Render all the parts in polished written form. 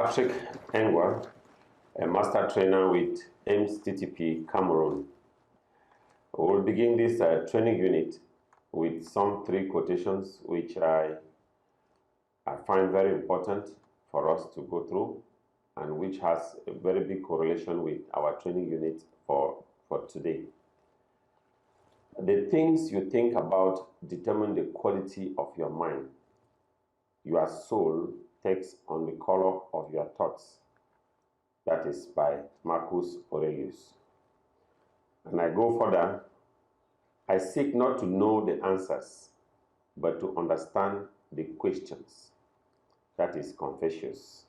Patrick Engwa, a master trainer with TTP Cameroon. We'll begin this training unit with some 3 quotations which I find very important for us to go through and which has a very big correlation with our training unit for today. The things you think about determine the quality of your mind. Your soul takes on the color of your thoughts. That is by Marcus Aurelius. And I go further. I seek not to know the answers, but to understand the questions. That is Confucius.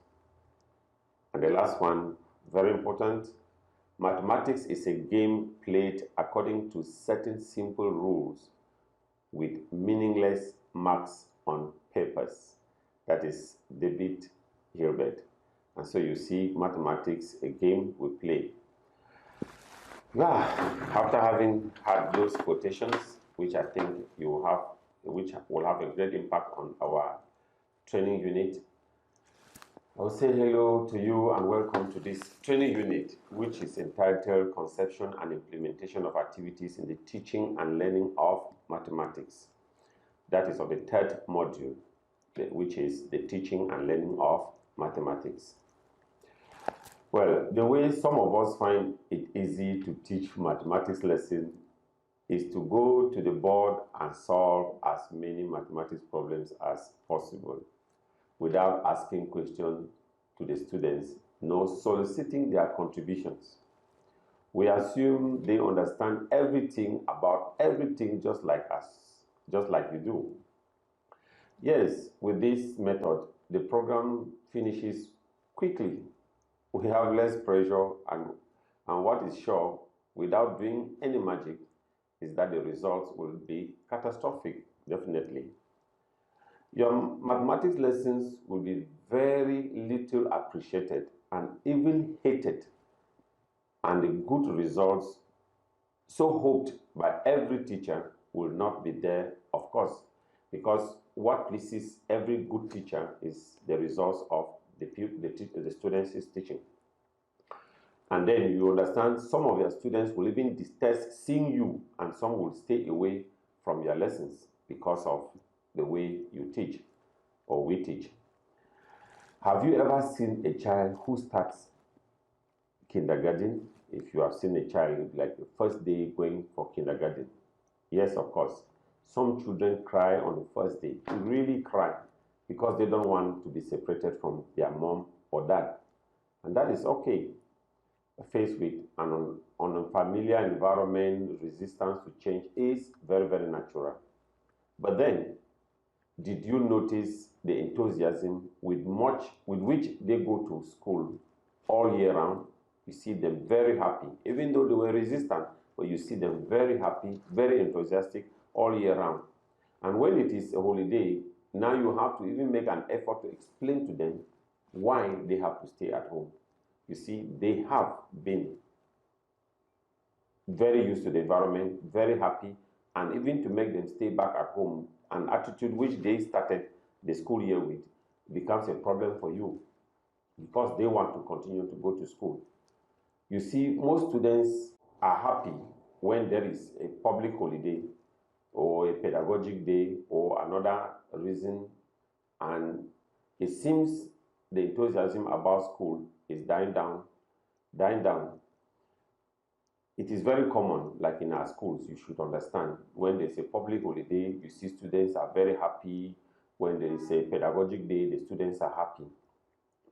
And the last one, very important, mathematics is a game played according to certain simple rules with meaningless marks on papers. That is David Hilbert. And so you see mathematics, a game we play. After having had those quotations, which I think you will have, which will have a great impact on our training unit, I will say hello to you and welcome to this training unit, which is entitled Conception and Implementation of Activities in the Teaching and Learning of Mathematics. That is of the 3rd module, which is the Teaching and Learning of Mathematics. Well, the way some of us find it easy to teach mathematics lessons is to go to the board and solve as many mathematics problems as possible without asking questions to the students, nor soliciting their contributions. We assume they understand everything about everything just like us, just like we do. Yes, with this method, the program finishes quickly. We have less pressure, and what is sure, without doing any magic, is that the results will be catastrophic, definitely. Your mathematics lessons will be very little appreciated and even hated, and the good results so hoped by every teacher will not be there, of course, because what pleases every good teacher is the results of the students is teaching. And then you understand some of your students will even detest seeing you, and some will stay away from your lessons because of the way you teach or we teach. Have you ever seen a child who starts kindergarten? If you have seen a child like the first day going for kindergarten, yes, of course. Some children cry on the first day, really cry, because they don't want to be separated from their mom or dad. And that is okay. Faced with an unfamiliar environment, resistance to change is very, very natural. But then, did you notice the enthusiasm with which they go to school all year round? You see them very happy, even though they were resistant, but you see them very happy, very enthusiastic all year round. And when it is a holiday, now you have to even make an effort to explain to them why they have to stay at home. You see, they have been very used to the environment, very happy, and even to make them stay back at home, an attitude which they started the school year with becomes a problem for you because they want to continue to go to school. You see, most students are happy when there is a public holiday or a pedagogic day or another reason, and it seems the enthusiasm about school is dying down. It is very common, like in our schools, you should understand, when there's a public holiday, you see students are very happy. When there is a pedagogic day, the students are happy.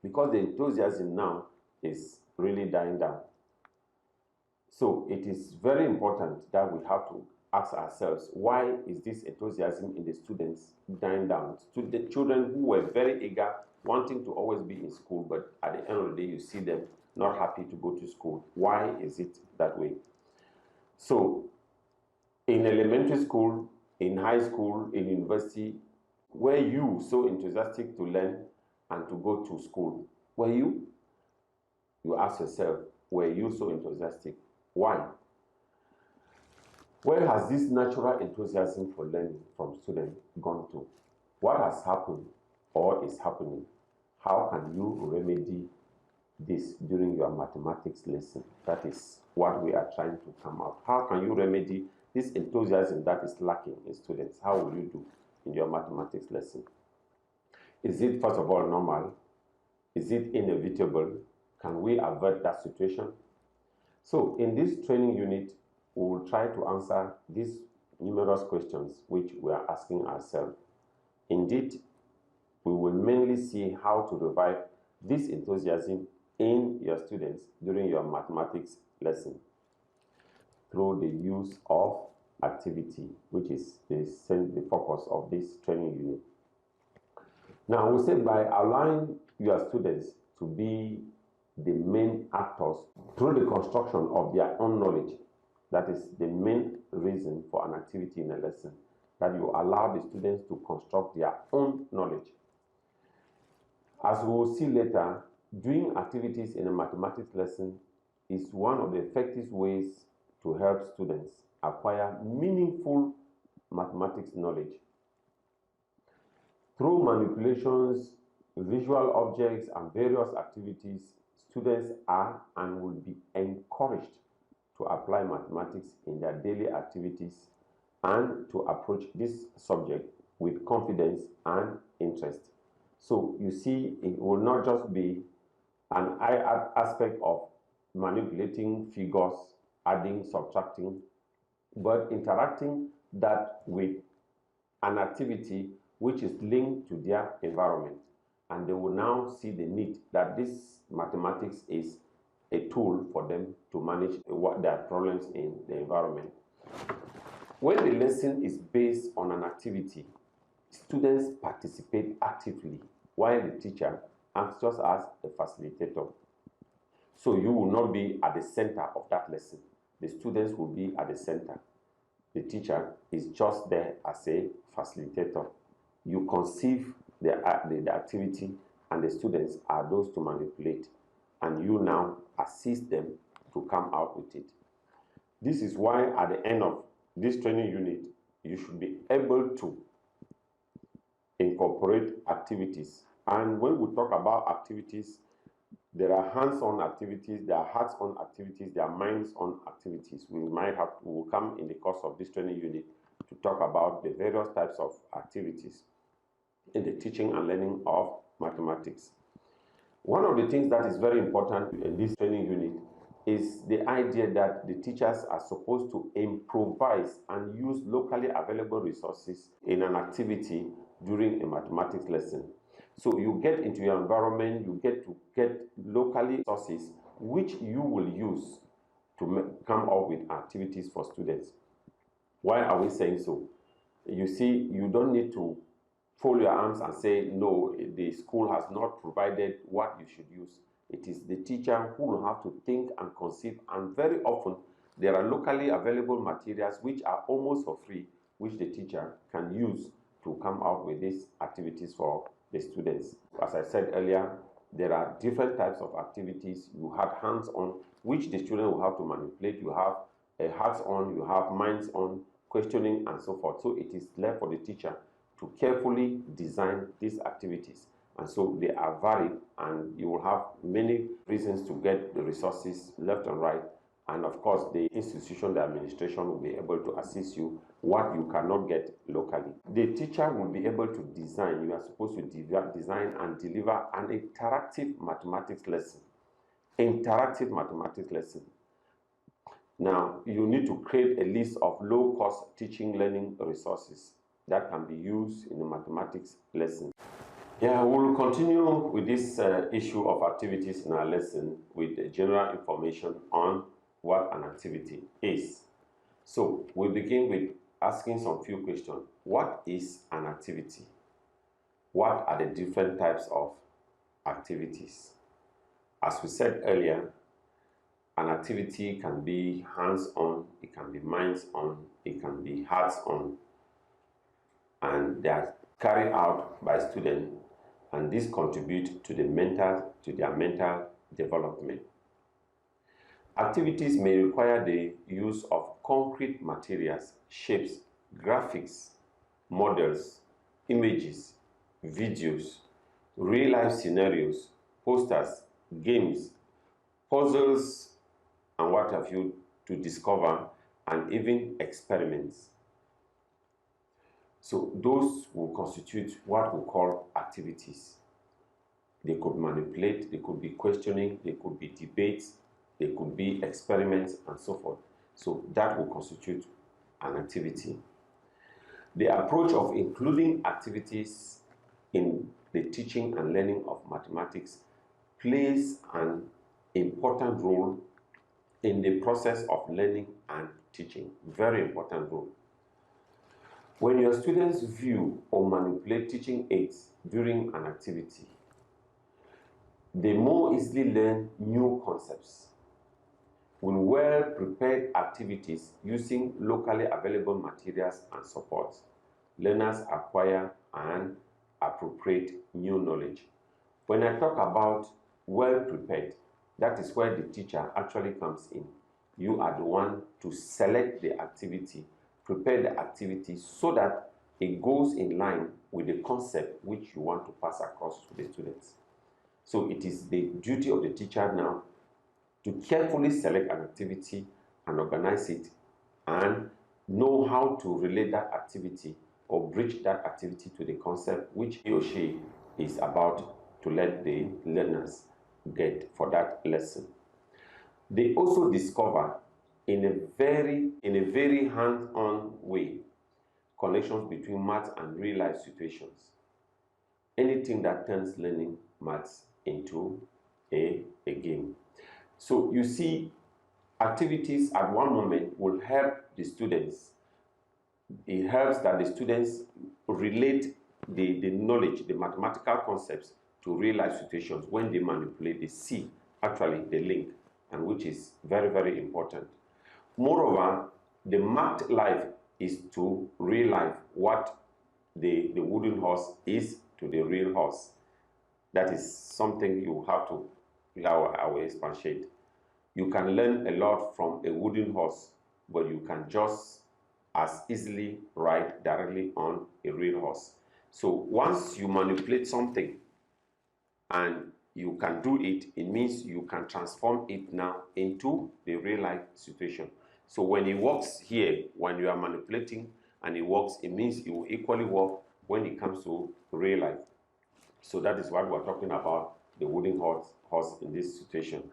Because the enthusiasm now is really dying down. So it is very important that we have to ask ourselves, why is this enthusiasm in the students dying down? The children who were very eager, wanting to always be in school, but at the end of the day, you see them not happy to go to school. Why is it that way? So, in elementary school, in high school, in university, were you so enthusiastic to learn and to go to school? Were you? You ask yourself, were you so enthusiastic? Why? Where has this natural enthusiasm for learning from students gone to? What has happened or is happening? How can you remedy this during your mathematics lesson? That is what we are trying to come out. How can you remedy this enthusiasm that is lacking in students? How will you do in your mathematics lesson? Is it, first of all, normal? Is it inevitable? Can we avert that situation? So in this training unit, we will try to answer these numerous questions which we are asking ourselves. Indeed, we will mainly see how to revive this enthusiasm in your students during your mathematics lesson through the use of activity, which is the focus of this training unit. Now, we say by allowing your students to be the main actors through the construction of their own knowledge, that is the main reason for an activity in a lesson, that you allow the students to construct their own knowledge. As we will see later, doing activities in a mathematics lesson is one of the effective ways to help students acquire meaningful mathematics knowledge. Through manipulations, visual objects, and various activities, students are and will be encouraged to apply mathematics in their daily activities and to approach this subject with confidence and interest. So you see, it will not just be an aspect of manipulating figures, adding, subtracting, but interacting that with an activity which is linked to their environment. And they will now see the need that this mathematics is a tool for them to manage their problems in the environment. When the lesson is based on an activity, students participate actively while the teacher acts just as a facilitator. So you will not be at the center of that lesson. The students will be at the center. The teacher is just there as a facilitator. You conceive the activity, and the students are those to manipulate, and you now assist them to come out with it. This is why at the end of this training unit, you should be able to incorporate activities. And when we talk about activities, there are hands-on activities, there are hearts-on activities, there are minds-on activities. We will come in the course of this training unit to talk about the various types of activities in the teaching and learning of mathematics. One of the things that is very important in this training unit is the idea that the teachers are supposed to improvise and use locally available resources in an activity during a mathematics lesson. So you get into your environment, you get locally sources which you will use to come up with activities for students. Why are we saying so? You see, you don't need to fold your arms and say, no, the school has not provided what you should use. It is the teacher who will have to think and conceive, and very often there are locally available materials which are almost for free, which the teacher can use to come out with these activities for the students. As I said earlier, there are different types of activities. You have hands-on, which the student will have to manipulate. You have a hearts-on, you have minds-on, questioning, and so forth. So it is left for the teacher to carefully design these activities. And so they are varied, and you will have many reasons to get the resources left and right. And of course, the institution, the administration will be able to assist you what you cannot get locally. The teacher will be able to design, you are supposed to design and deliver an interactive mathematics lesson. Interactive mathematics lesson. Now, you need to create a list of low-cost teaching learning resources that can be used in a mathematics lesson. Yeah, we'll continue with this issue of activities in our lesson with general information on what an activity is. So we'll begin with asking some few questions. What is an activity? What are the different types of activities? As we said earlier, an activity can be hands-on, it can be minds-on, it can be hearts-on, and they are carried out by students, and this contributes to their mental development. Activities may require the use of concrete materials, shapes, graphics, models, images, videos real-life scenarios, posters, games, puzzles, and what have you to discover, and even experiments. So those will constitute what we call activities. They could manipulate, they could be questioning, they could be debates, they could be experiments, and so forth. So that will constitute an activity. The approach of including activities in the teaching and learning of mathematics plays an important role in the process of learning and teaching. Very important role. When your students view or manipulate teaching aids during an activity, they more easily learn new concepts. With well-prepared activities using locally available materials and supports, learners acquire and appropriate new knowledge. When I talk about well-prepared, that is where the teacher actually comes in. You are the one to select the activity, prepare the activity so that it goes in line with the concept which you want to pass across to the students. So it is the duty of the teacher now to carefully select an activity and organize it and know how to relate that activity or bridge that activity to the concept which he or she is about to let the learners get for that lesson. They also discover in a very hands-on way connections between maths and real-life situations. Anything that turns learning maths into a game. So you see, activities at one moment will help the students. It helps that the students relate the knowledge, the mathematical concepts to real-life situations. When they manipulate, they see actually the link, and which is very important. Moreover, the math life is to real life what the wooden horse is to the real horse. That is something you have to, I will expatiate. You can learn a lot from a wooden horse, but you can just as easily ride directly on a real horse. So once you manipulate something and you can do it, it means you can transform it now into the real life situation. So when it works here, when you are manipulating and it works, it means it will equally work when it comes to real life. So that is what we're talking about, the wooden horse in this situation.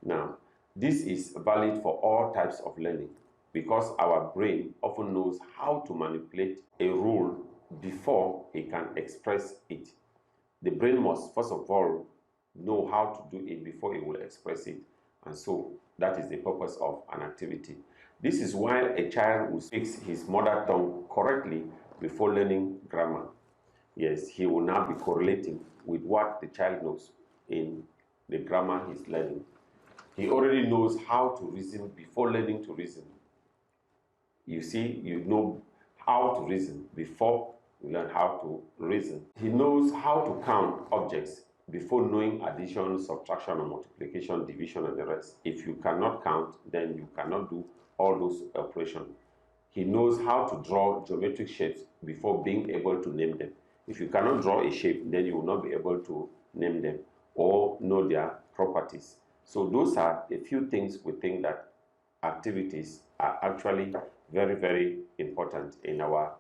Now, this is valid for all types of learning because our brain often knows how to manipulate a rule before it can express it. The brain must, first of all, know how to do it before it will express it. And so that is the purpose of an activity. This is why a child will speak his mother tongue correctly before learning grammar. Yes, he will now be correlating with what the child knows in the grammar he's learning. He already knows how to reason before learning to reason. You see, you know how to reason before you learn how to reason. He knows how to count objects before knowing addition, subtraction, or multiplication, division, and the rest. If you cannot count, then you cannot do all those operations. He knows how to draw geometric shapes before being able to name them. If you cannot draw a shape, then you will not be able to name them or know their properties. So those are a few things we think that activities are actually very important in our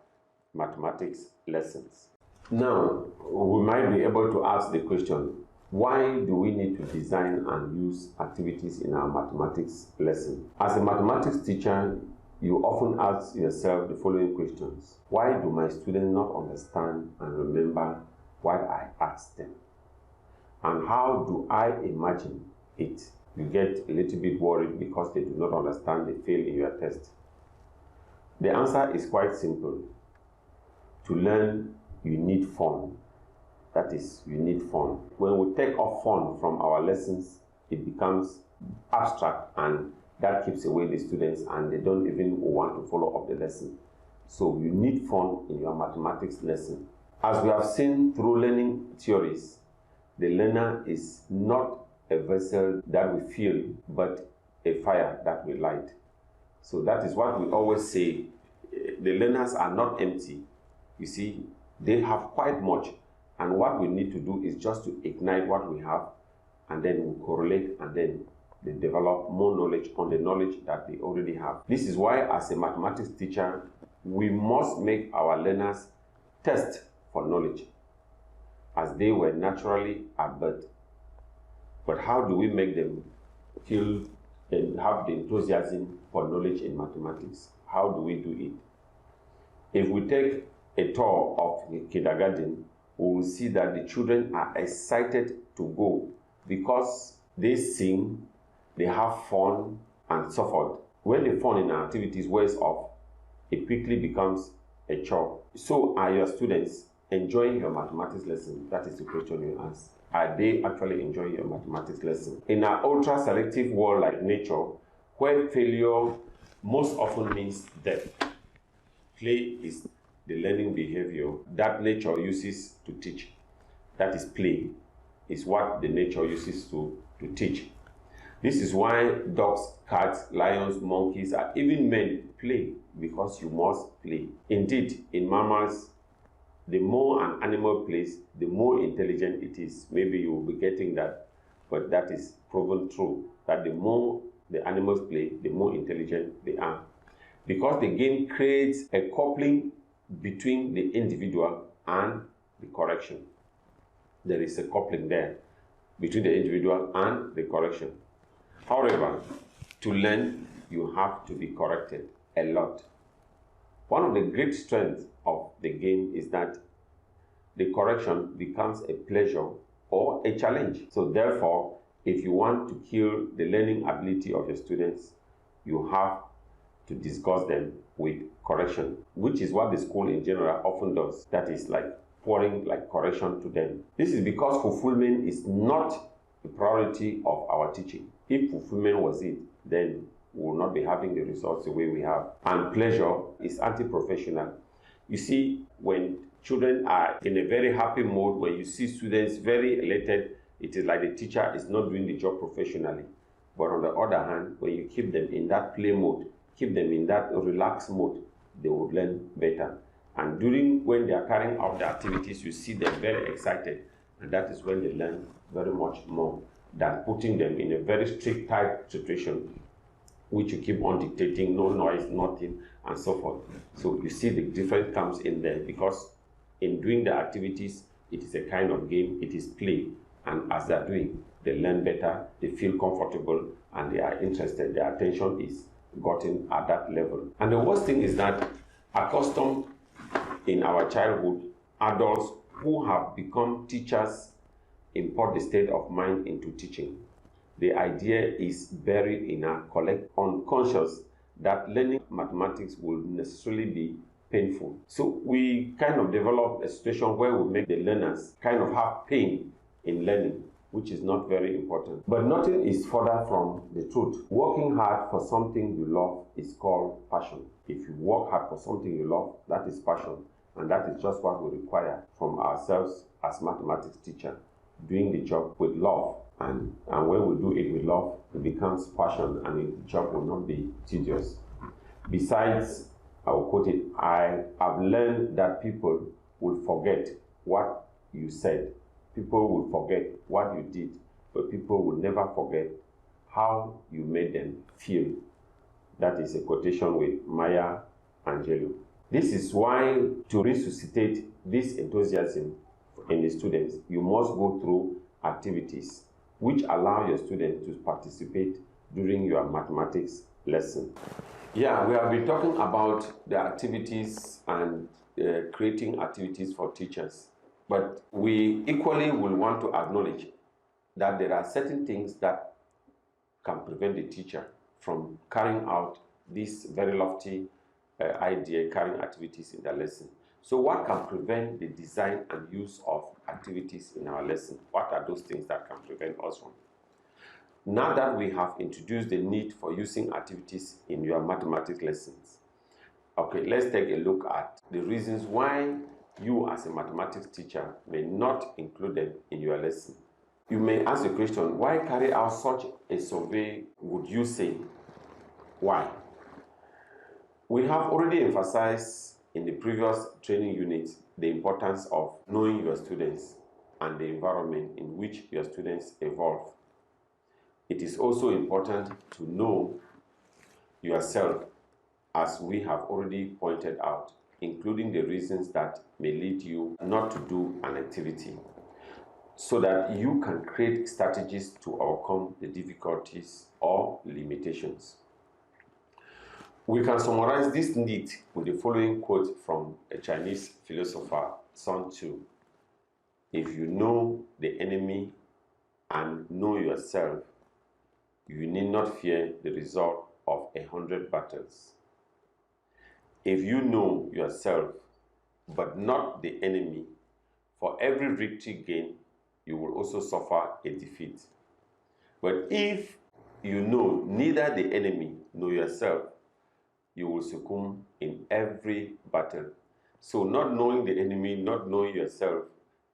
mathematics lessons. Now, we might be able to ask the question, why do we need to design and use activities in our mathematics lesson? As a mathematics teacher, you often ask yourself the following questions. Why do my students not understand and remember what I asked them? And how do I imagine it? You get a little bit worried because they do not understand, they fail in your test. The answer is quite simple. To learn, you need fun. That is, you need fun. When we take off fun from our lessons, it becomes abstract, and that keeps away the students and they don't even want to follow up the lesson. So you need fun in your mathematics lesson. As we have seen through learning theories, the learner is not a vessel that we fill, but a fire that we light. So that is what we always say. The learners are not empty. You see, they have quite much, And what we need to do is just to ignite what we have, and then we correlate, and then they develop more knowledge on the knowledge that they already have. This is why, as a mathematics teacher, we must make our learners test for knowledge, as they were naturally at birth. But how do we make them feel and have the enthusiasm for knowledge in mathematics? How do we do it? If we take a tour of kindergarten, we will see that the children are excited to go because they sing, they have fun, and so forth. When the fun in activities wears off, it quickly becomes a chore. So are your students enjoying your mathematics lesson? That is the question you ask. Are they actually enjoying your mathematics lesson? In an ultra-selective world like nature, where failure most often means death, play is the learning behavior that nature uses to teach. That is play, is what the nature uses to teach. This is why dogs, cats, lions, monkeys, and even men play, because you must play. Indeed, in mammals, the more an animal plays, the more intelligent it is. Maybe you will be getting that, but that is proven true, that the more the animals play, the more intelligent they are. Because the game creates a coupling between the individual and the correction. There is a coupling there between the individual and the correction. However, to learn, you have to be corrected a lot. One of the great strengths of the game is that the correction becomes a pleasure or a challenge. So therefore, if you want to kill the learning ability of your students, you have to discuss them with correction, which is what the school in general often does. That is like pouring like correction to them. This is because fulfillment is not the priority of our teaching. If fulfillment was it, then we will not be having the results the way we have. And pleasure is anti-professional. You see, when children are in a very happy mode, when you see students very elated, it is like the teacher is not doing the job professionally. But on the other hand, when you keep them in that play mode, keep them in that relaxed mode, they will learn better. And when they are carrying out the activities, you see them very excited, and that is when they learn very much more than putting them in a very strict type situation, which you keep on dictating, no noise, nothing, and so forth. So you see the difference comes in there, because in doing the activities, it is a kind of game, it is play, and as they are doing, they learn better, they feel comfortable, and they are interested, their attention is gotten at that level. And the worst thing is that accustomed in our childhood, adults who have become teachers import the state of mind into teaching. The idea is buried in our collective unconscious that learning mathematics will necessarily be painful. So we kind of develop a situation where we make the learners kind of have pain in learning, which is not very important. But nothing is further from the truth. Working hard for something you love is called passion. If you work hard for something you love, that is passion. And that is just what we require from ourselves as mathematics teachers, doing the job with love. And when we do it with love, it becomes passion, and the job will not be tedious. Besides, I will quote it, I have learned that people will forget what you said. People will forget what you did, but people will never forget how you made them feel. That is a quotation with Maya Angelou. This is why, to resuscitate this enthusiasm in the students, you must go through activities which allow your students to participate during your mathematics lesson. Yeah, we have been talking about the activities and creating activities for teachers. But we equally will want to acknowledge that there are certain things that can prevent the teacher from carrying out this very lofty idea, carrying activities in the lesson. So what can prevent the design and use of activities in our lesson? What are those things that can prevent us from? Now that we have introduced the need for using activities in your mathematics lessons, okay, let's take a look at the reasons why you as a mathematics teacher may not include them in your lesson. You may ask the question, why carry out such a survey, would you say? Why? We have already emphasized in the previous training unit the importance of knowing your students and the environment in which your students evolve. It is also important to know yourself, as we have already pointed out, including the reasons that may lead you not to do an activity, so that you can create strategies to overcome the difficulties or limitations. We can summarize this need with the following quote from a Chinese philosopher, Sun Tzu. If you know the enemy and know yourself, you need not fear the result of 100 battles. If you know yourself, but not the enemy, for every victory gained, you will also suffer a defeat. But if you know neither the enemy nor yourself, you will succumb in every battle. So not knowing the enemy, not knowing yourself,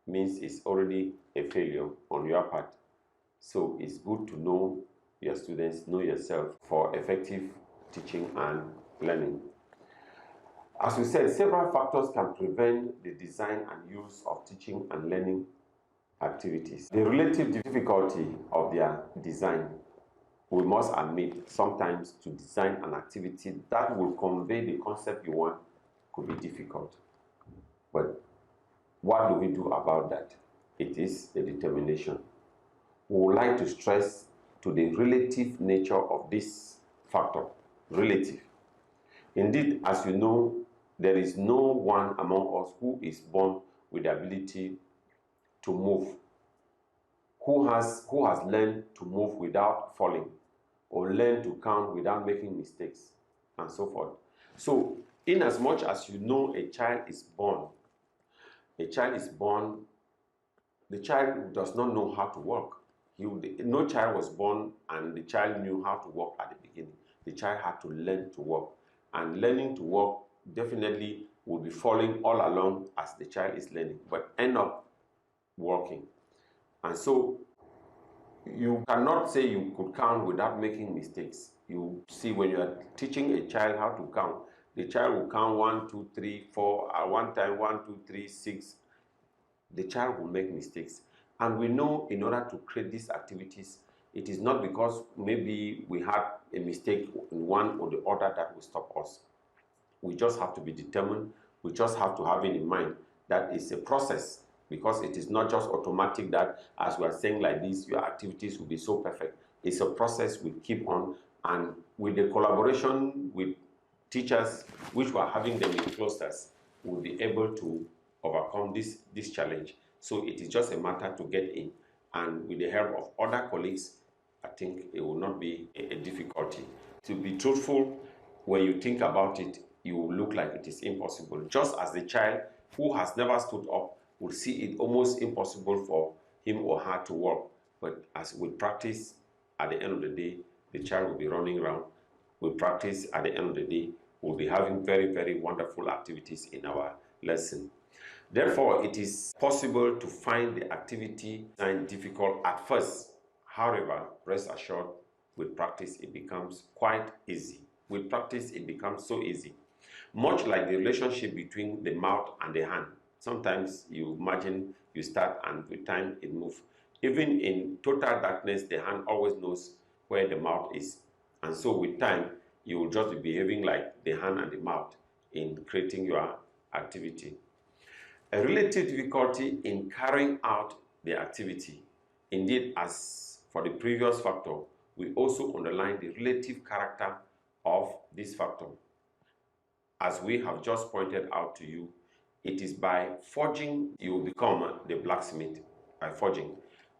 means it's already a failure on your part. So it's good to know your students, know yourself for effective teaching and learning. As we said, several factors can prevent the design and use of teaching and learning activities. The relative difficulty of their design, we must admit, sometimes to design an activity that will convey the concept you want could be difficult. But what do we do about that? It is the determination. We would like to stress to the relative nature of this factor, relative. Indeed, as you know, there is no one among us who is born with the ability to move, who has learned to move without falling, or learn to count without making mistakes, and so forth. So, in as much as you know a child is born, the child does not know how to walk. No child was born and the child knew how to walk at the beginning. The child had to learn to walk. And learning to walk definitely will be falling all along as the child is learning, but end up walking. And so you cannot say you could count without making mistakes. You see, when you are teaching a child how to count, the child will count 1, 2, 3, 4, at one time 1, 2, 3, 6. The child will make mistakes. And we know in order to create these activities, it is not because maybe we had a mistake in one or the other that will stop us. We just have to be determined. We just have to have it in mind that it's a process, because it is not just automatic that as we are saying like this, your activities will be so perfect. It's a process we keep on, and with the collaboration with teachers, which we are having them in clusters, we'll be able to overcome this challenge. So it is just a matter to get in, and with the help of other colleagues, I think it will not be a difficulty. To be truthful, when you think about it, you will look like it is impossible. Just as the child who has never stood up will see it almost impossible for him or her to walk. But as we practice, at the end of the day, the child will be running around. We practice, at the end of the day, we'll be having very, very wonderful activities in our lesson. Therefore, it is possible to find the activity difficult at first. However, rest assured, with practice, it becomes quite easy. With practice, it becomes so easy. Much like the relationship between the mouth and the hand. Sometimes you imagine you start and with time it moves. Even in total darkness, the hand always knows where the mouth is. And so with time, you will just be behaving like the hand and the mouth in creating your activity. A relative difficulty in carrying out the activity. Indeed, as for the previous factor, we also underline the relative character of this factor. As we have just pointed out to you, it is by forging you will become the blacksmith, by forging.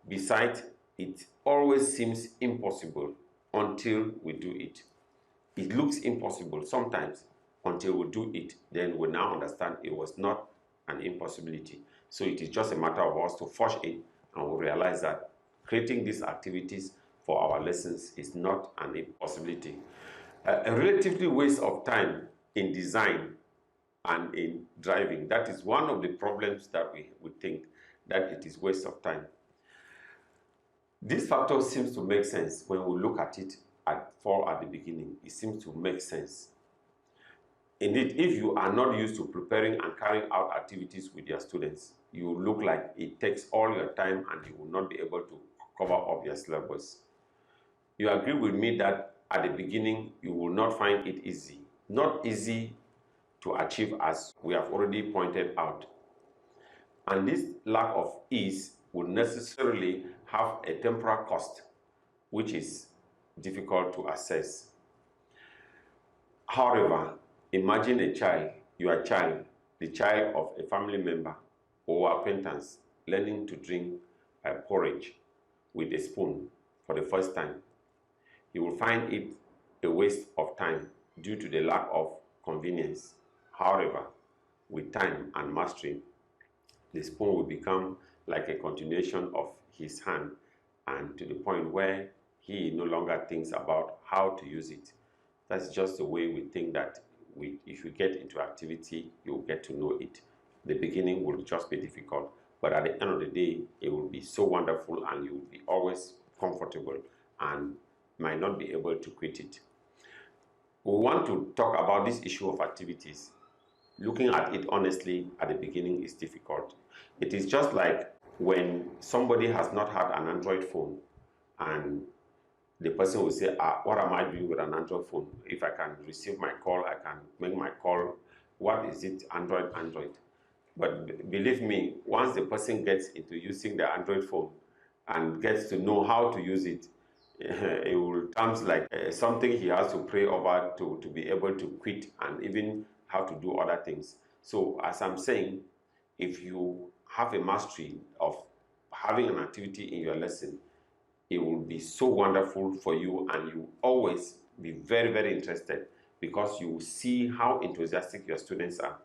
Besides, it always seems impossible until we do it. It looks impossible sometimes until we do it. Then we now understand it was not an impossibility. So it is just a matter of us to forge it, and we realize that creating these activities for our lessons is not an impossibility. A relatively waste of time in design and in driving. That is one of the problems that we think, that it is waste of time. This factor seems to make sense when we look at it at the beginning. It seems to make sense. Indeed, if you are not used to preparing and carrying out activities with your students, you will look like it takes all your time and you will not be able to cover up your syllabus. You agree with me that at the beginning, you will not find it easy. Not easy to achieve, as we have already pointed out. And this lack of ease will necessarily have a temporal cost, which is difficult to assess. However, imagine a child, your child, the child of a family member or acquaintance, learning to drink a porridge with a spoon for the first time. He will find it a waste of time due to the lack of convenience. However, with time and mastery, the spoon will become like a continuation of his hand, and to the point where he no longer thinks about how to use it. That's just the way we think that if you get into activity, you'll get to know it. The beginning will just be difficult, but at the end of the day, it will be so wonderful and you will be always comfortable and might not be able to quit it. We want to talk about this issue of activities. Looking at it honestly at the beginning is difficult. It is just like when somebody has not had an Android phone and the person will say, what am I doing with an Android phone? If I can receive my call, I can make my call. What is it? Android. But believe me, once the person gets into using the Android phone and gets to know how to use it, it will comes like something he has to pray over to be able to quit and even how to do other things. So as I'm saying, if you have a mastery of having an activity in your lesson, it will be so wonderful for you and you always be very, very interested because you will see how enthusiastic your students are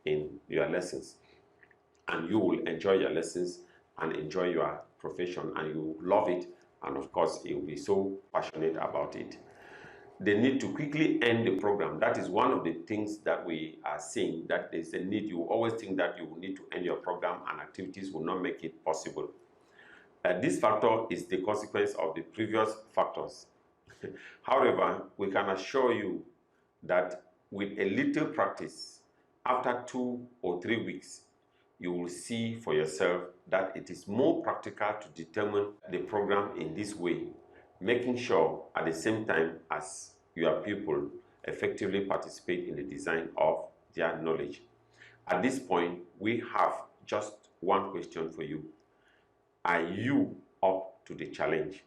in your lessons. And you will enjoy your lessons and enjoy your profession and you love it. And of course, you will be so passionate about it. The need to quickly end the program. That is one of the things that we are seeing, that there's a need. You always think that you will need to end your program and activities will not make it possible. This factor is the consequence of the previous factors. However, we can assure you that with a little practice, after 2 or 3 weeks, you will see for yourself that it is more practical to determine the program in this way, making sure at the same time as your pupil effectively participate in the design of their knowledge. At this point, we have just one question for you. Are you up to the challenge?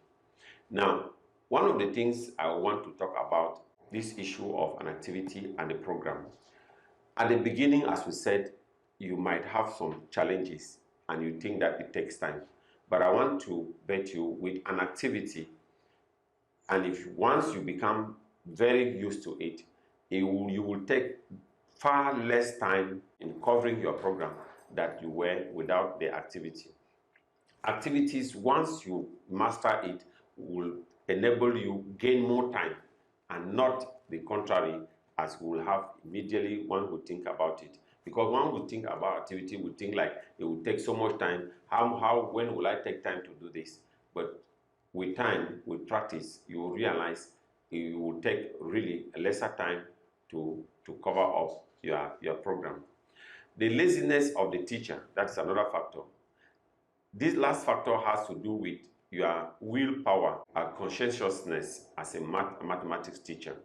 Now, one of the things I want to talk about this issue of an activity and a program. At the beginning, as we said, you might have some challenges and you think that it takes time. But I want to bet you with an activity, and if once you become very used to it, you will take far less time in covering your program that you were without the activity. Activities, once you master it, will enable you gain more time and not the contrary, as we will have immediately one would think about it. Because one would think about activity, would think like it will take so much time. When will I take time to do this? But with time, with practice, you will realize it will take really a lesser time to cover up your program. The laziness of the teacher, that's another factor. This last factor has to do with your willpower and conscientiousness as a mathematics teacher.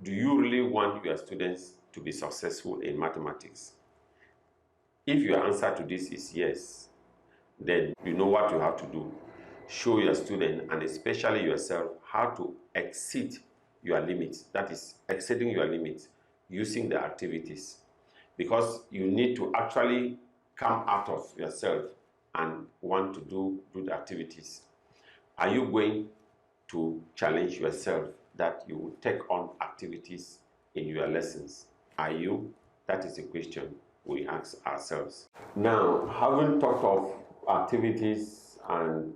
Do you really want your students to be successful in mathematics? If your answer to this is yes, then you know what you have to do. Show your student, and especially yourself, how to exceed your limits. That is, exceeding your limits using the activities. Because you need to actually come out of yourself and want to do the activities. Are you going to challenge yourself that you will take on activities in your lessons? Are you? That is the question we ask ourselves. Now, having talked of activities and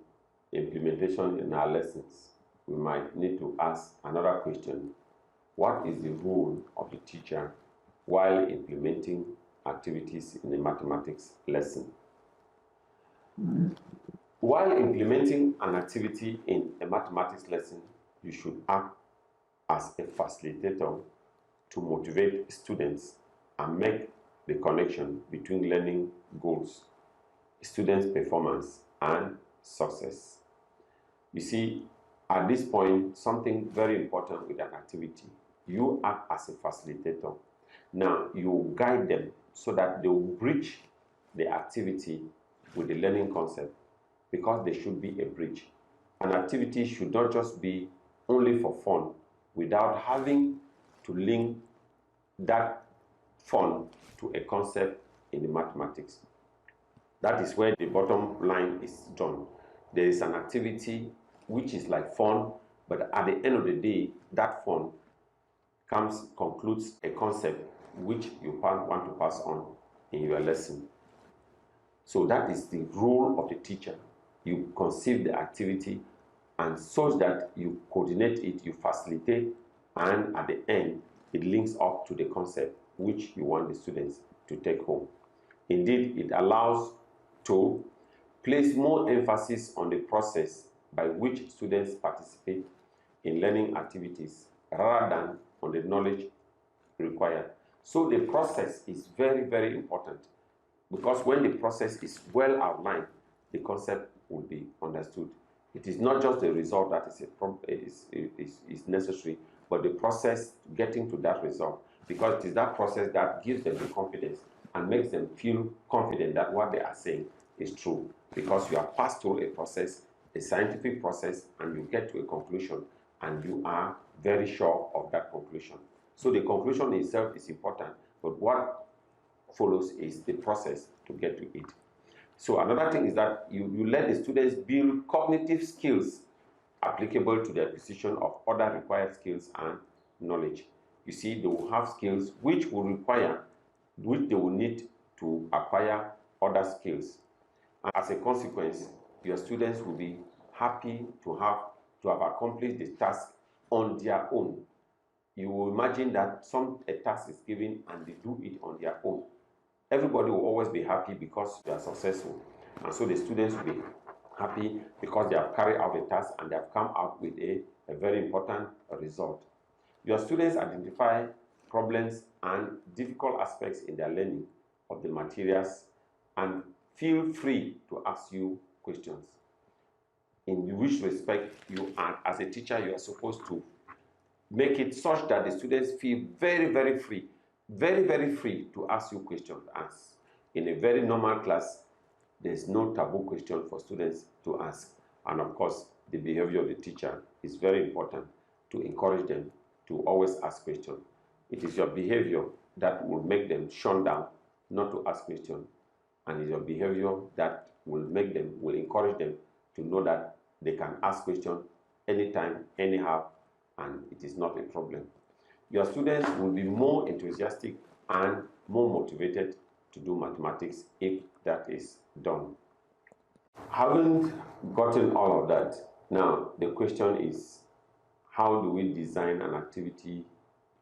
implementation in our lessons, we might need to ask another question. What is the role of the teacher while implementing activities in a mathematics lesson? While implementing an activity in a mathematics lesson, you should act as a facilitator to motivate students and make the connection between learning goals, students' performance, and success. You see, at this point, something very important with an activity, you act as a facilitator. Now, you guide them so that they will bridge the activity with the learning concept, because there should be a bridge. An activity should not just be only for fun without having to link that fun to a concept in the mathematics. That is where the bottom line is done. There is an activity which is like fun, but at the end of the day, that fun concludes a concept which you want to pass on in your lesson. So that is the role of the teacher. You conceive the activity, and such that you coordinate it, you facilitate, and at the end, it links up to the concept which you want the students to take home. Indeed, it allows to place more emphasis on the process by which students participate in learning activities rather than on the knowledge required. So the process is very, very important, because when the process is well outlined, the concept will be understood. It is not just the result that is necessary, but the process getting to that result, because it is that process that gives them the confidence and makes them feel confident that what they are saying is true, because you have passed through a process, a scientific process, and you get to a conclusion, and you are very sure of that conclusion. So the conclusion itself is important, but what follows is the process to get to it. So another thing is that you let the students build cognitive skills applicable to the acquisition of other required skills and knowledge. You see, they will have skills which they will need to acquire other skills. And as a consequence, your students will be happy to have accomplished the task on their own. You will imagine that a task is given and they do it on their own. Everybody will always be happy because they are successful. And so the students will be happy because they have carried out the task and they have come out with a very important result. Your students identify problems and difficult aspects in their learning of the materials and feel free to ask you questions. In which respect, you are, as a teacher, you are supposed to make it such that the students feel very, very free to ask you questions. As in a very normal class, there's no taboo question for students to ask. And of course, the behavior of the teacher is very important to encourage them to always ask questions. It is your behavior that will make them shun down not to ask questions, and it's your behavior that will encourage them to know that they can ask questions anytime, anyhow, and it is not a problem. Your students will be more enthusiastic and more motivated to do mathematics if that is done. Having gotten all of that, now the question is, how do we design an activity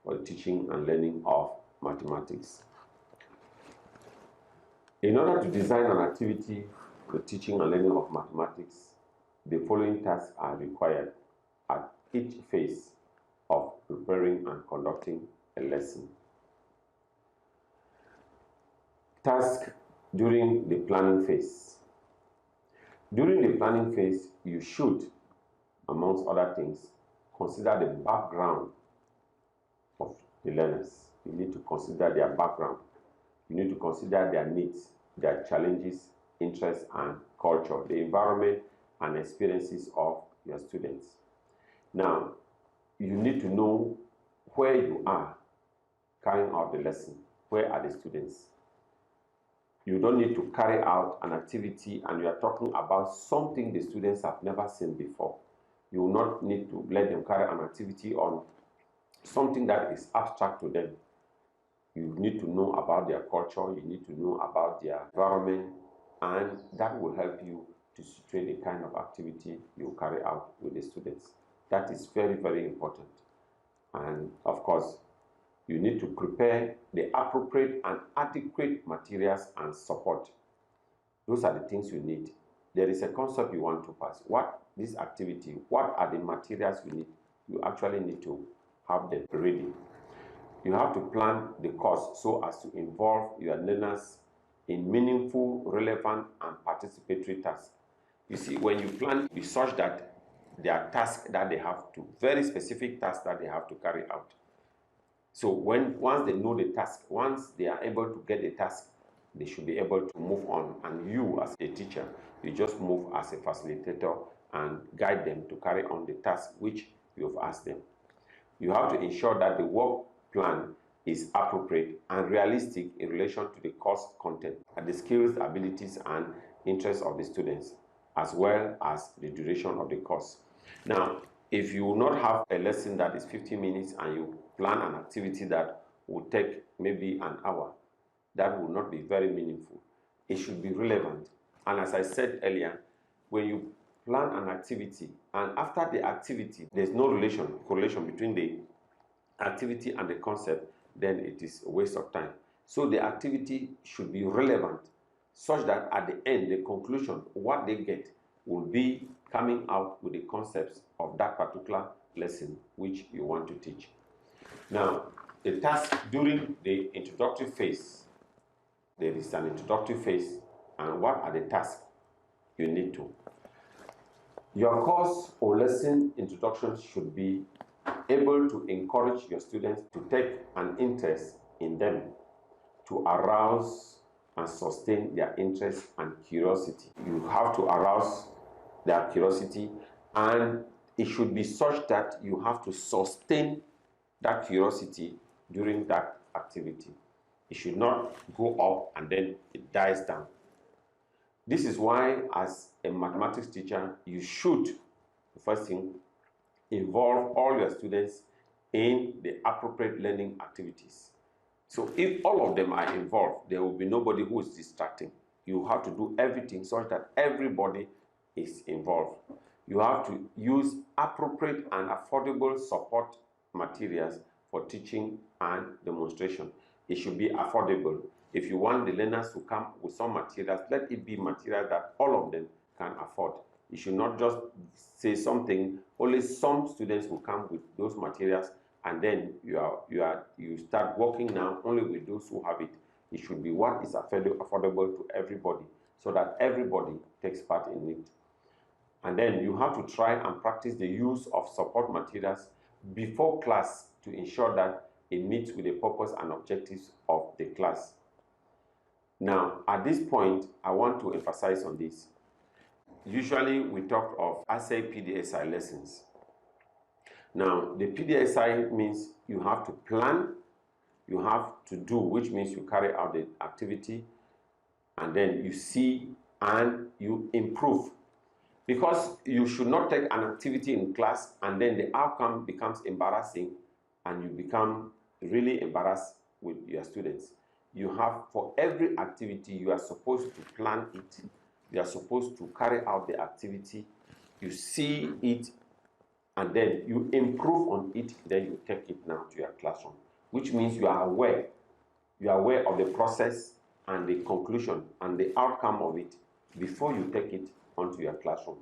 for teaching and learning of mathematics? In order to design an activity for teaching and learning of mathematics, the following tasks are required at each phase of preparing and conducting a lesson. Task during the planning phase. During the planning phase, you should, amongst other things, consider the background of the learners. You need to consider their background. You need to consider their needs, their challenges, interests, and culture, the environment and experiences of your students. Now, you need to know where you are carrying out the lesson. Where are the students? You don't need to carry out an activity and you are talking about something the students have never seen before. You will not need to let them carry an activity on something that is abstract to them. You need to know about their culture, you need to know about their environment, and that will help you to situate the kind of activity you carry out with the students. That is very, very important. And of course, you need to prepare the appropriate and adequate materials and support. Those are the things you need. There is a concept you want to pass. What are the materials you need? You actually need to have them ready. You have to plan the course so as to involve your learners in meaningful, relevant, and participatory tasks. You see, when you plan, be such that there are tasks that they have to, very specific tasks that they have to carry out. So once they know the task, once they are able to get the task, they should be able to move on. And you, as a teacher, you just move as a facilitator and guide them to carry on the task which you have asked them. You have to ensure that the work plan is appropriate and realistic in relation to the course content and the skills, abilities, and interests of the students, as well as the duration of the course. Now, if you will not have a lesson that is 15 minutes and you plan an activity that will take maybe an hour, that will not be very meaningful. It should be relevant. And as I said earlier, when you plan an activity and after the activity there's no correlation between the activity and the concept, then it is a waste of time. So the activity should be relevant such that at the end, the conclusion, what they get will be coming out with the concepts of that particular lesson which you want to teach. Now, the task during the introductory phase, there is an introductory phase, and what are the tasks you need to? Your course or lesson introduction should be able to encourage your students to take an interest in them, to arouse and sustain their interest and curiosity. You have to arouse their curiosity, and it should be such that you have to sustain that curiosity during that activity. It should not go up and then it dies down. This is why, as a mathematics teacher, you should, the first thing, involve all your students in the appropriate learning activities. So if all of them are involved, there will be nobody who is distracting. You have to do everything such that everybody is involved. You have to use appropriate and affordable support materials for teaching and demonstration. It should be affordable. If you want the learners to come with some materials, let it be material that all of them can afford. You should not just say something, only some students will come with those materials, and then you start working now only with those who have it. It should be what is affordable to everybody, so that everybody takes part in it. And then you have to try and practice the use of support materials before class to ensure that it meets with the purpose and objectives of the class. Now, at this point, I want to emphasize on this. Usually, we talk of assay PDSI lessons. Now, the PDSI means you have to plan, you have to do, which means you carry out the activity, and then you see and you improve. Because you should not take an activity in class and then the outcome becomes embarrassing and you become really embarrassed with your students. You have, for every activity, you are supposed to plan it. You are supposed to carry out the activity. You see it, and then you improve on it. Then you take it now to your classroom, which means you are aware. You are aware of the process and the conclusion and the outcome of it before you take it onto your classroom.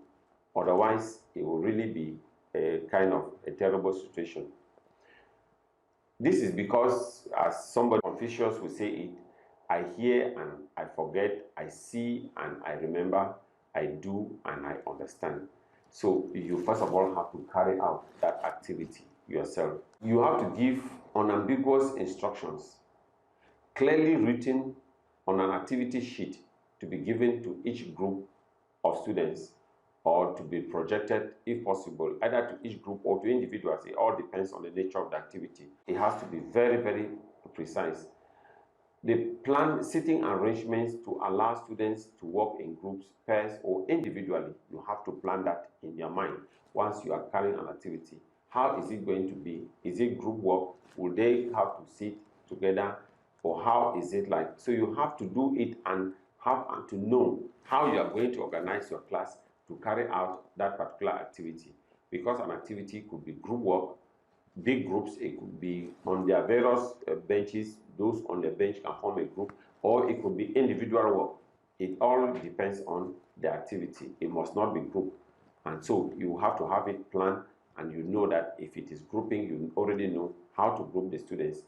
Otherwise, it will really be a kind of a terrible situation. This is because, as somebody Confucius will say it, I hear and I forget, I see and I remember, I do and I understand. So you first of all have to carry out that activity yourself. You have to give unambiguous instructions, clearly written on an activity sheet to be given to each group of students, or to be projected, if possible, either to each group or to individuals. It all depends on the nature of the activity. It has to be very, very precise. The plan seating arrangements to allow students to work in groups, pairs, or individually. You have to plan that in your mind once you are carrying an activity. How is it going to be? Is it group work? Will they have to sit together? Or how is it like? So you have to do it and have to know how you are going to organize your class to carry out that particular activity. Because an activity could be group work, big groups, it could be on their various benches, those on the bench can form a group, or it could be individual work. It all depends on the activity. It must not be group. And so you have to have it planned, and you know that if it is grouping, you already know how to group the students.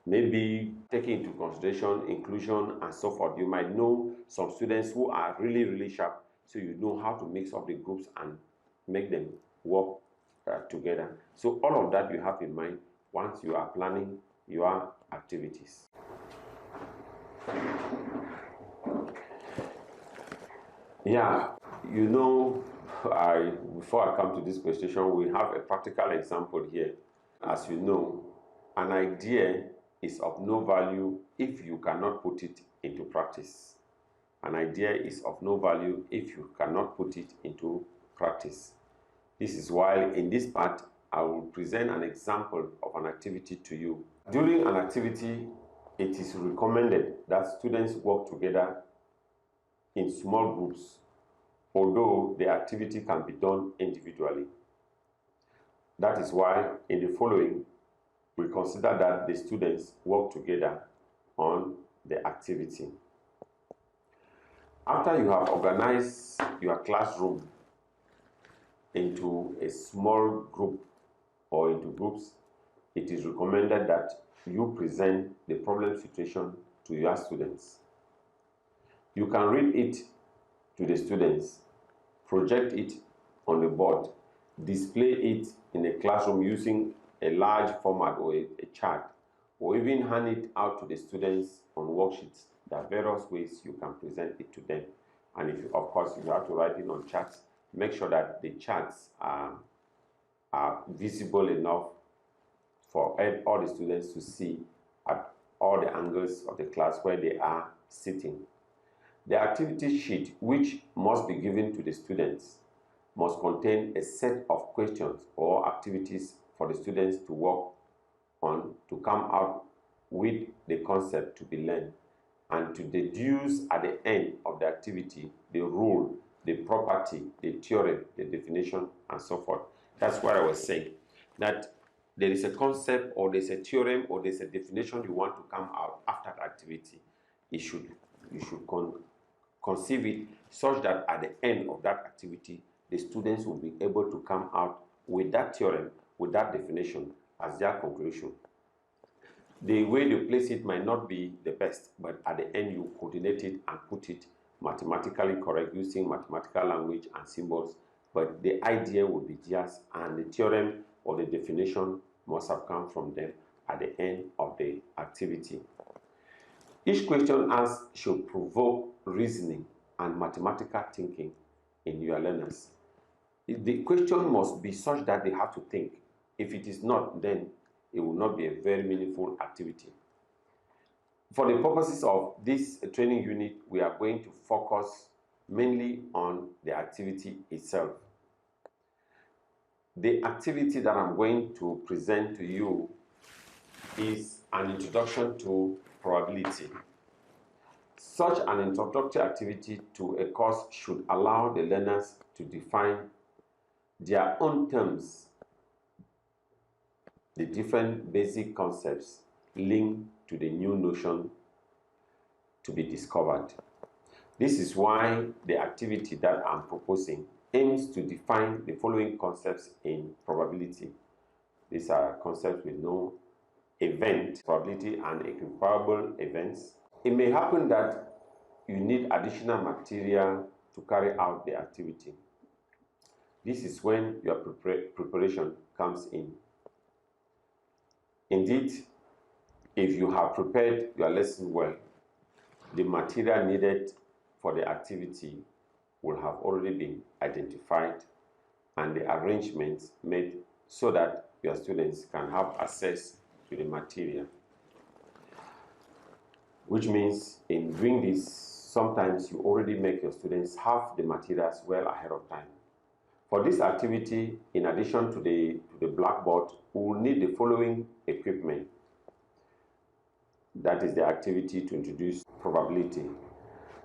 maybe taking into consideration inclusion and so forth. You might know some students who are really, really sharp, so you know how to mix up the groups and make them work together. So all of that you have in mind once you are planning your activities. Yeah, you know, before I come to this question, we have a practical example here. As you know, an idea is of no value if you cannot put it into practice. An idea is of no value if you cannot put it into practice. This is why in this part, I will present an example of an activity to you. During an activity, it is recommended that students work together in small groups, although the activity can be done individually. That is why in the following, we consider that the students work together on the activity. After you have organized your classroom into a small group or into groups, it is recommended that you present the problem situation to your students. You can read it to the students, project it on the board, display it in a classroom using a large format or a chart, or even hand it out to the students on worksheets. There are various ways you can present it to them. And if you, of course, you have to write it on charts, make sure that the charts are visible enough for all the students to see at all the angles of the class where they are sitting. The activity sheet, which must be given to the students, must contain a set of questions or activities for the students to work on to come out with the concept to be learned and to deduce at the end of the activity the rule, the property, the theorem, the definition, and so forth. That's what I was saying, that there is a concept or there's a theorem or there's a definition you want to come out after the activity. You should conceive it such that at the end of that activity, the students will be able to come out with that theorem, with that definition as their conclusion. The way you place it might not be the best, but at the end you coordinate it and put it mathematically correct using mathematical language and symbols, but the idea will be theirs and the theorem or the definition must have come from them at the end of the activity. Each question asked should provoke reasoning and mathematical thinking in your learners. The question must be such that they have to think. If it is not, then it will not be a very meaningful activity. For the purposes of this training unit, we are going to focus mainly on the activity itself. The activity that I'm going to present to you is an introduction to probability. Such an introductory activity to a course should allow the learners to define their own terms, the different basic concepts linked to the new notion to be discovered. This is why the activity that I'm proposing aims to define the following concepts in probability. These are concepts we know: event, probability, and equiparable events. It may happen that you need additional material to carry out the activity. This is when your preparation comes in. Indeed, if you have prepared your lesson well, the material needed for the activity will have already been identified and the arrangements made so that your students can have access to the material. Which means in doing this, sometimes you already make your students have the materials well ahead of time. For this activity, in addition to the blackboard, we will need the following equipment. That is the activity to introduce probability.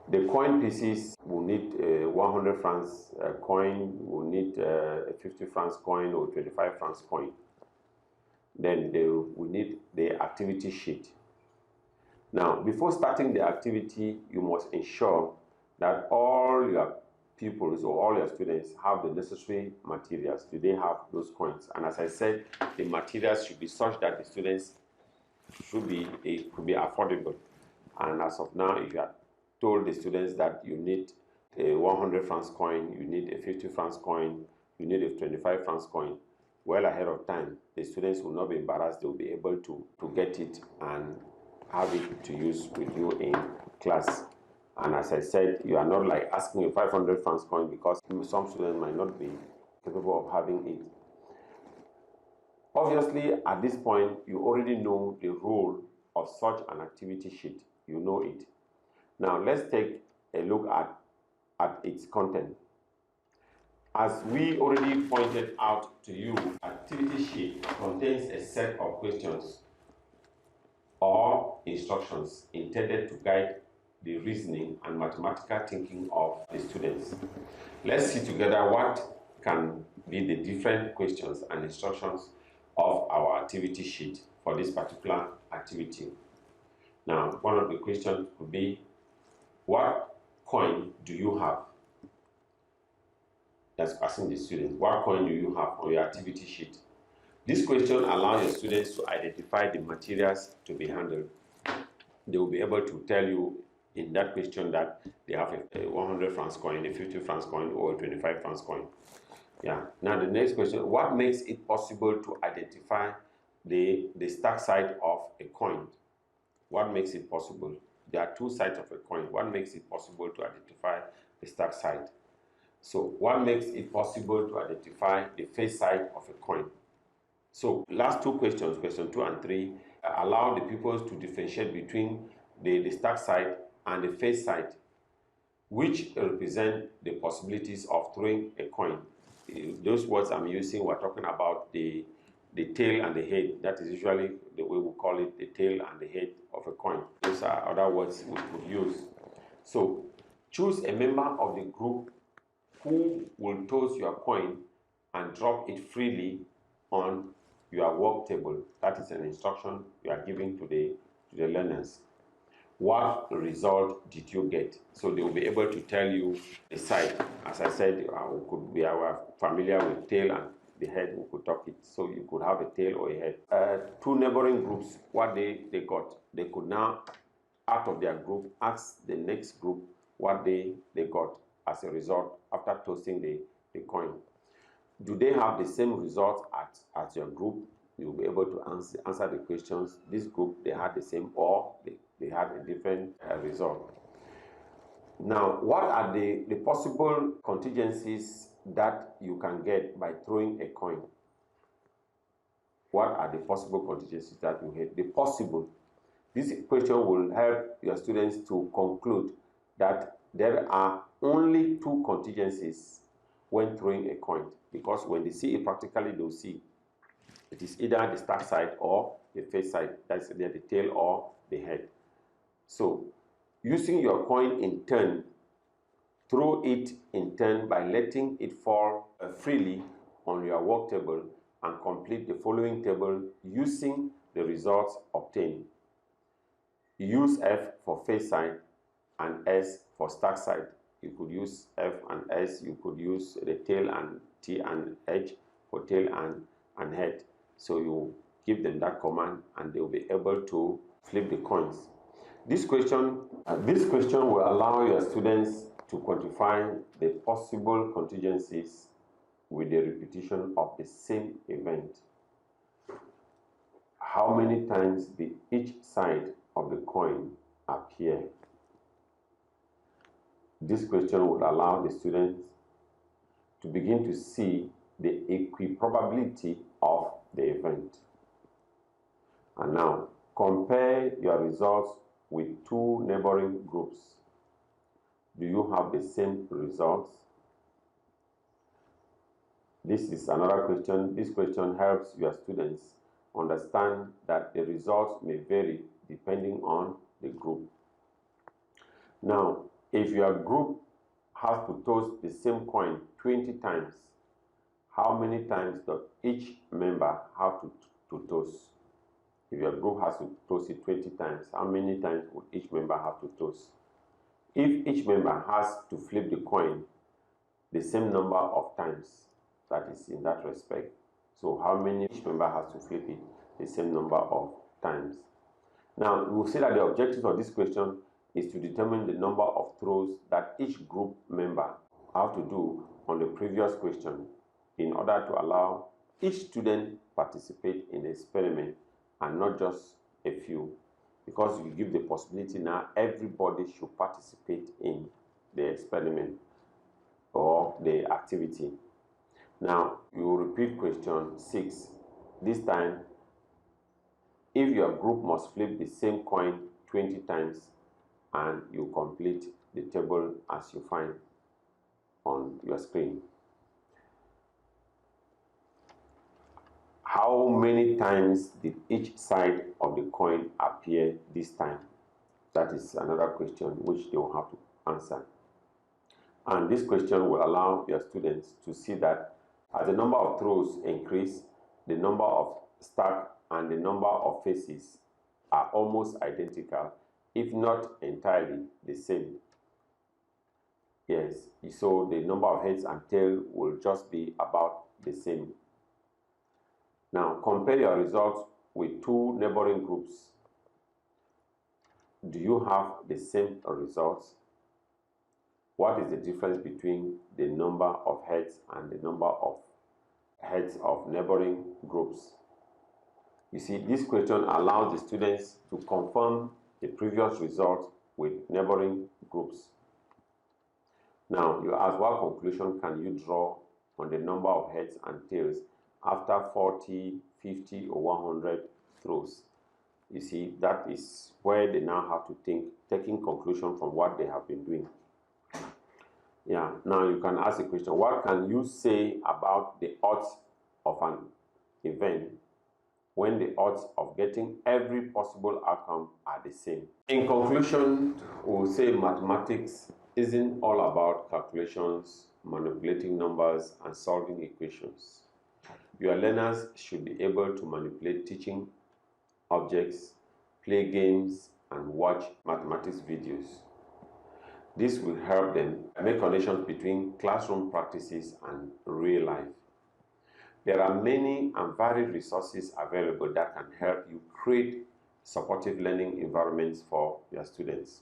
The coin pieces will need 100 francs coin, will need a 50 francs coin or 25 francs coin. Then we need the activity sheet. Now, before starting the activity, you must ensure that all your pupils or all your students have the necessary materials. Do they have those coins? And as I said, the materials should be such that the students it could be affordable. And as of now, if you are told the students that you need a 100 francs coin, you need a 50 francs coin, you need a 25 francs coin, well ahead of time, the students will not be embarrassed. They will be able to get it and have it to use with you in class. And as I said, you are not like asking a 500 francs coin, because some students might not be capable of having it. Obviously, at this point, you already know the role of such an activity sheet. You know it. Now, let's take a look at its content. As we already pointed out to you, activity sheet contains a set of questions or instructions intended to guide the reasoning and mathematical thinking of the students. Let's see together what can be the different questions and instructions of our activity sheet for this particular activity. Now, one of the questions could be, what coin do you have? That's asking the students, what coin do you have on your activity sheet? This question allows your students to identify the materials to be handled. They will be able to tell you in that question that they have a 100 francs coin, a 50 francs coin, or a 25 francs coin. Yeah. Now the next question, what makes it possible to identify the stack side of a coin? What makes it possible? There are two sides of a coin. What makes it possible to identify the stack side? So what makes it possible to identify the face side of a coin? So last two questions, question 2 and 3, allow the pupils to differentiate between the stack side and the face side, which represent the possibilities of throwing a coin. Those words I'm using, we're talking about the tail and the head. That is usually the way we call it, the tail and the head of a coin. Those are other words we could use. So choose a member of the group who will toss your coin and drop it freely on your work table. That is an instruction you are giving to the learners. What result did you get? So they will be able to tell you the side. As I said, we are familiar with tail and the head, we could talk it. So you could have a tail or a head. Two neighboring groups, what they got. They could now, out of their group, ask the next group what they got as a result after tossing the coin. Do they have the same result at your group? You'll be able to answer the questions. This group, they had the same, or they had a different result. Now, what are the possible contingencies that you can get by throwing a coin? What are the possible contingencies that you get? The possible. This question will help your students to conclude that there are only two contingencies when throwing a coin, because when they see it practically, they'll see it is either the stack side or the face side. That's either the tail or the head. So, using your coin in turn, throw it in turn by letting it fall freely on your work table and complete the following table using the results obtained. Use F for face side and S for stack side. You could use F and S, you could use the tail and T and H for tail and head. So you give them that command and they will be able to flip the coins. This question will allow your students to quantify the possible contingencies with the repetition of the same event. How many times did each side of the coin appear? This question would allow the students to begin to see the equiprobability of the event. And now, compare your results with two neighboring groups. Do you have the same results? This is another question. This question helps your students understand that the results may vary depending on the group. Now, if your group has to toss the same coin 20 times, how many times does each member have to toss? If your group has to toss it 20 times, how many times would each member have to toss? If each member has to flip the coin the same number of times, that is in that respect. So how many each member has to flip it the same number of times? Now, we will see that the objective of this question is to determine the number of throws that each group member have to do on the previous question in order to allow each student participate in the experiment and not just a few, because you give the possibility now everybody should participate in the experiment or the activity. Now, you will repeat question 6. This time, if your group must flip the same coin 20 times, and you complete the table as you find on your screen. How many times did each side of the coin appear this time? That is another question which they will have to answer. And this question will allow your students to see that as the number of throws increase, the number of stack and the number of faces are almost identical, if not entirely the same. Yes, so the number of heads and tail will just be about the same. Now, compare your results with two neighboring groups. Do you have the same results? What is the difference between the number of heads and the number of heads of neighboring groups? You see, this question allows the students to confirm the previous result with neighboring groups. Now, you ask, what conclusion can you draw on the number of heads and tails after 40, 50, or 100 throws? You see, that is where they now have to think, taking conclusion from what they have been doing. Yeah, now you can ask a question, what can you say about the odds of an event when the odds of getting every possible outcome are the same? In conclusion, we'll say mathematics isn't all about calculations, manipulating numbers, and solving equations. Your learners should be able to manipulate teaching objects, play games, and watch mathematics videos. This will help them make connections between classroom practices and real life. There are many and varied resources available that can help you create supportive learning environments for your students.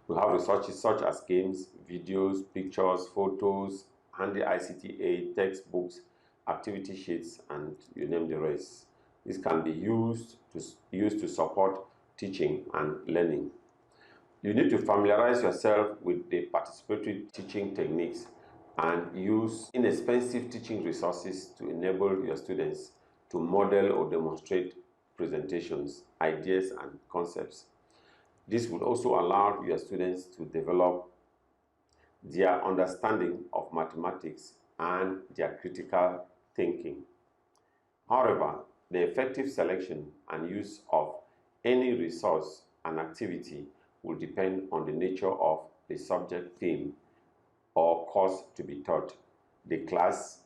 We have resources such as games, videos, pictures, photos, handy ICT aid, textbooks, activity sheets, and you name the rest. This can be used to support teaching and learning. You need to familiarize yourself with the participatory teaching techniques and use inexpensive teaching resources to enable your students to model or demonstrate presentations, ideas, and concepts. This will also allow your students to develop their understanding of mathematics and their critical thinking. However, the effective selection and use of any resource and activity will depend on the nature of the subject, theme, or course to be taught, the class,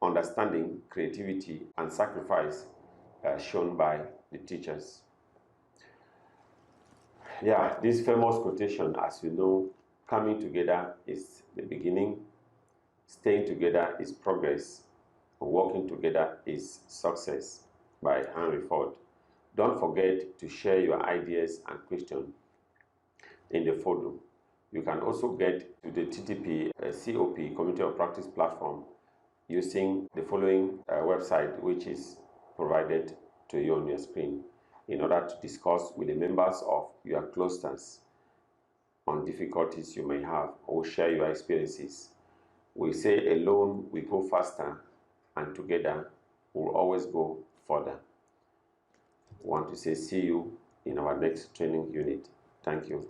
understanding, creativity, and sacrifice shown by the teachers. Yeah, this famous quotation, as you know, coming together is the beginning, staying together is progress, and working together is success, by Henry Ford. Don't forget to share your ideas and questions in the forum. You can also get to the TTP COP, Community of Practice platform, using the following website, which is provided to you on your screen, in order to discuss with the members of your clusters on difficulties you may have or share your experiences. We say alone we go faster, and together we'll always go further. I want to say see you in our next training unit. Thank you.